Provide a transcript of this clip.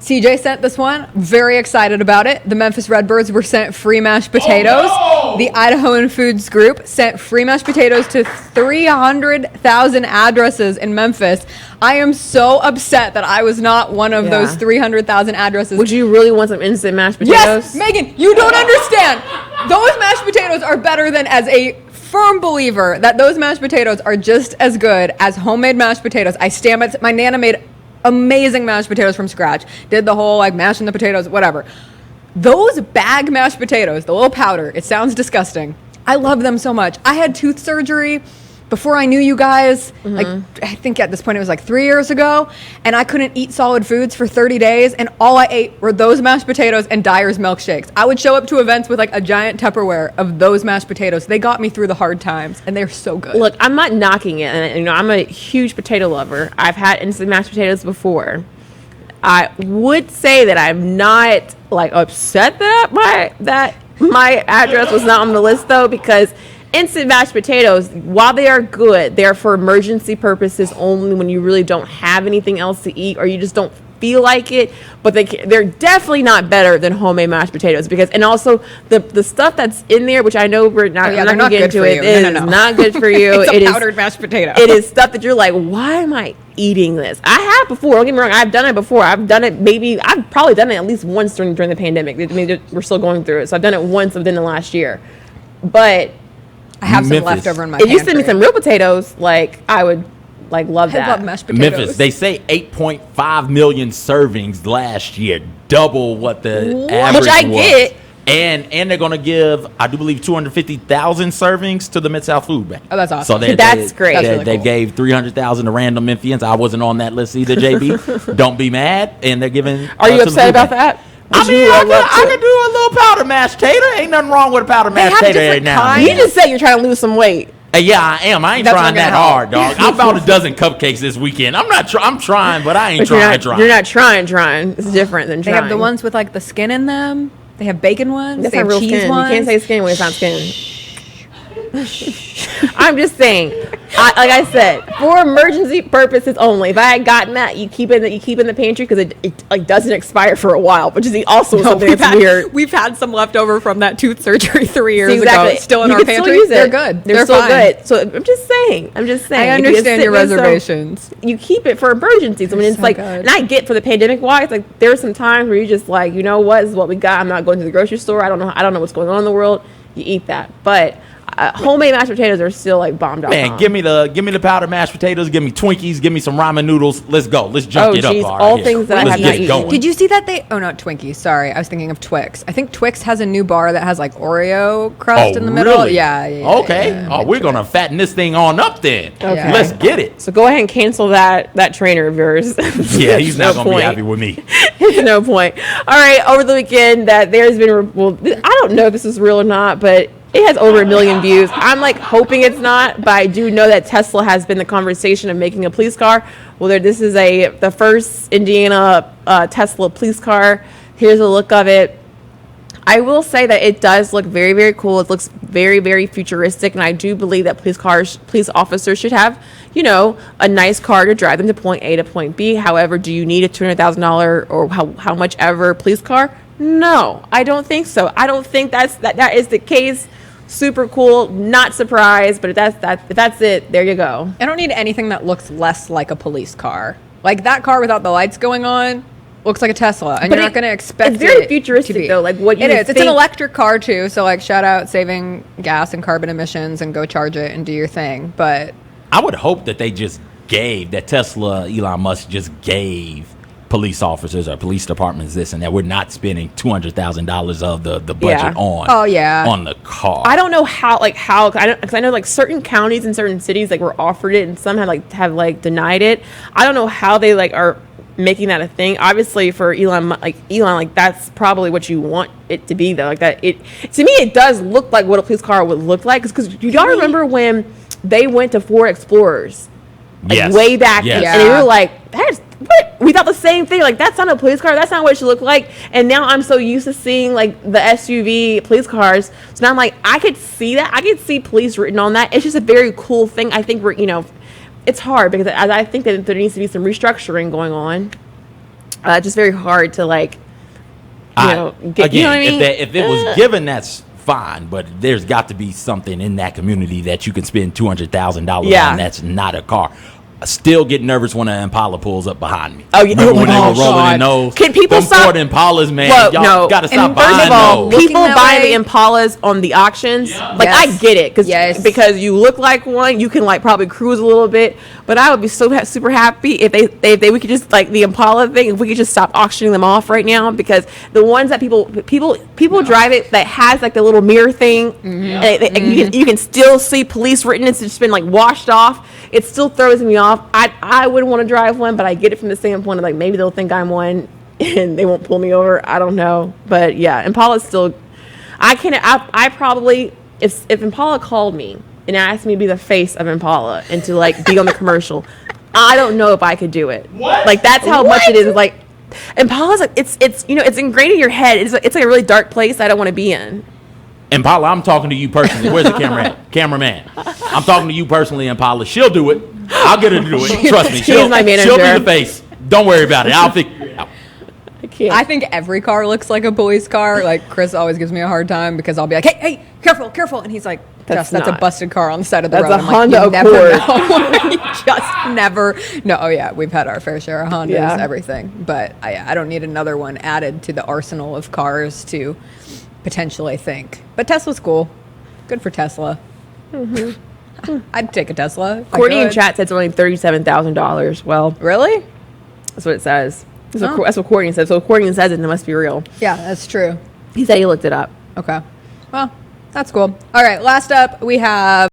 CJ sent this one. Very excited about it. The Memphis Redbirds were sent free mashed potatoes. Oh, no! The Idahoan Foods group sent free mashed potatoes to 300,000 addresses in Memphis. I am so upset that I was not one of those 300,000 addresses. Would you really want some instant mashed potatoes? Yes, Megan, you don't understand. Those mashed potatoes are better than, as a firm believer, that those mashed potatoes are just as good as homemade mashed potatoes. I stand by. My Nana made amazing mashed potatoes from scratch. Did the whole like mashing the potatoes, whatever. Those bag mashed potatoes, the little powder, it sounds disgusting. I love them so much. I had tooth surgery before I knew you guys. Like, I think at this point it was like 3 years ago, and I couldn't eat solid foods for 30 days, and all I ate were those mashed potatoes and Dyer's milkshakes. I would show up to events with like a giant Tupperware of those mashed potatoes. They got me through the hard times, and they're so good. Look, I'm not knocking it, and I'm a huge potato lover. I've had instant mashed potatoes before. I would say that I'm not like upset that my address was not on the list, though, because instant mashed potatoes, while they are good, they're for emergency purposes only when you really don't have anything else to eat or you just don't feel like it. But they're definitely not better than homemade mashed potatoes, because, and also the stuff that's in there, which I know we're not, I'm not going to get into it. It is not good for you. It's a powdered mashed potato. It is stuff that you're like, why am I eating this? I have before. Don't get me wrong. I've done it before. I've probably done it at least once during the pandemic. I mean, we're still going through it. So I've done it once within the last year. But I have some left over in my pantry. If you send me some real potatoes, like, I would love that. I love mashed potatoes. Memphis, they say 8.5 million servings last year, double what the average Which I was. get. And they're going to give, I do believe, 250,000 servings to the Mid-South Food Bank. Oh, that's awesome. So that's great. That's really they cool. gave 300,000 to random Memphians. I wasn't on that list either, JB. Don't be mad. And they're giving. Are you upset about that? I mean, I could do a little powder mashed tater. Ain't nothing wrong with a powder mashed tater every now and You then. just said you're trying to lose some weight. Yeah, I am. I ain't That's trying not that gonna hard, dog. I bought a dozen cupcakes this weekend. I'm trying, but I ain't But trying. You're not trying. It's different than They trying. have the ones with like the skin in them. They have bacon ones. That's They not have real cheese skin. ones. You can't say skin when it's not skin. I'm just saying, like I said, for emergency purposes only. If I had gotten that, you keep in the pantry because it like doesn't expire for a while, which is also something that's weird. We've had some left over from that tooth surgery 3 years Exactly. ago. Still in You our can still pantry. use it. They're good. They're still fine. good. So I'm just saying. I If you understand your sit with some- reservations. You keep it for emergencies. I mean, it's so like, good. and I get for the pandemic wise, like there are some times where you just like, you know what, this is what we got. I'm not going to the grocery store. I don't know what's going on in the world. You eat that, but homemade mashed potatoes are still like bomb.com. Man, give me the powdered mashed potatoes. Give me Twinkies. Give me some ramen noodles. Let's go. Let's jump it up. All things that I have not eaten. Going. Did you see that not Twinkies, sorry. I was thinking of Twix. I think Twix has a new bar that has like Oreo crust in the middle. Really? Yeah. Okay. yeah. We're going to fatten this thing on up then. Okay. Let's get it. So go ahead and cancel that trainer of yours. Yeah, he's not No going to be point. happy with me. There's no point. All right, over the weekend that there's been, I don't know if this is real or not, but it has over 1 million views. I'm like hoping it's not, but I do know that Tesla has been the conversation of making a police car. Well, this is the first Indiana Tesla police car. Here's a look of it. I will say that it does look very, very cool. It looks very, very futuristic, and I do believe that police officers should have, a nice car to drive them to point A to point B. However, do you need a $200,000 or how much ever police car? No, I don't think so. I don't think that is the case. Super cool, not surprised, but if that's it, there you go. I don't need anything that looks less like a police car. Like that car without the lights going on looks like a Tesla, and you're not going to expect it's very it futuristic to be. though. Like what you it is. think. It's an electric car too, so like shout out saving gas and carbon emissions and go charge it and do your thing. But I would hope that they just that Tesla, Elon Musk just gave police officers or police departments this and that. We're not spending $200,000 of the budget on the car. I don't know how because I know like certain counties and certain cities like were offered it and some have denied it. I don't know how they are making that a thing. Obviously for Elon that's probably what you want it to be though. Like that to me it does look like what a police car would look like because y'all remember when they went to Ford Explorers way back and they were like that's what we thought the same thing, like that's not a police car, that's not what it should look like. And now I'm so used to seeing like the SUV police cars, so now I'm like I could see that, I could see police written on that. It's just a very cool thing. I think it's hard because I think that there needs to be some restructuring going on. just very hard to like, get, again, you know what I mean? if it was given, that's fine. But there's got to be something in that community that you can spend $200,000 on. That's not a car. I still get nervous when an Impala pulls up behind me. Oh, yeah. Remember when they were rolling in those? Can people stop? Ford Impalas, man. Well, y'all got to stop first buying of all, those. people buying the Impalas on the auctions, I get it, because you look like one, you can like probably cruise a little bit. But I would be so super happy if we could just like the Impala thing, if we could just stop auctioning them off right now, because the ones that people drive it that has like the little mirror thing, and you can still see police written. It's just been like washed off. It still throws me off. I wouldn't want to drive one, but I get it from the standpoint of like maybe they'll think I'm one and they won't pull me over. I don't know, but yeah, Impala's still. I probably if Impala called me and asked me to be the face of Impala and to like be on the commercial, I don't know if I could do it. What? Like that's how much it is. Like Impala's like it's it's ingrained in your head. It's like a really dark place I don't want to be in. Impala, I'm talking to you personally. Where's the camera at? Cameraman. I'm talking to you personally, Impala. She'll do it. I'll get her to do it. Trust me. She's my manager. She'll be the face. Don't worry about it. I'll figure it out. I think every car looks like a police car. Like Chris always gives me a hard time because I'll be like, "Hey, careful!" And he's like, "That's a busted car on the side of the road." That's a I'm Honda like, Accord. You just never. No, oh yeah, we've had our fair share of Hondas, everything. But I don't need another one added to the arsenal of cars to potentially think. But Tesla's cool. Good for Tesla. I'd take a Tesla. Courtney in chat said it's only $37,000. Well, really? That's what it says. That's what Courtney said. So if Courtney says it, it must be real. Yeah, that's true. He said he looked it up. Okay. Well, that's cool. All right, last up we have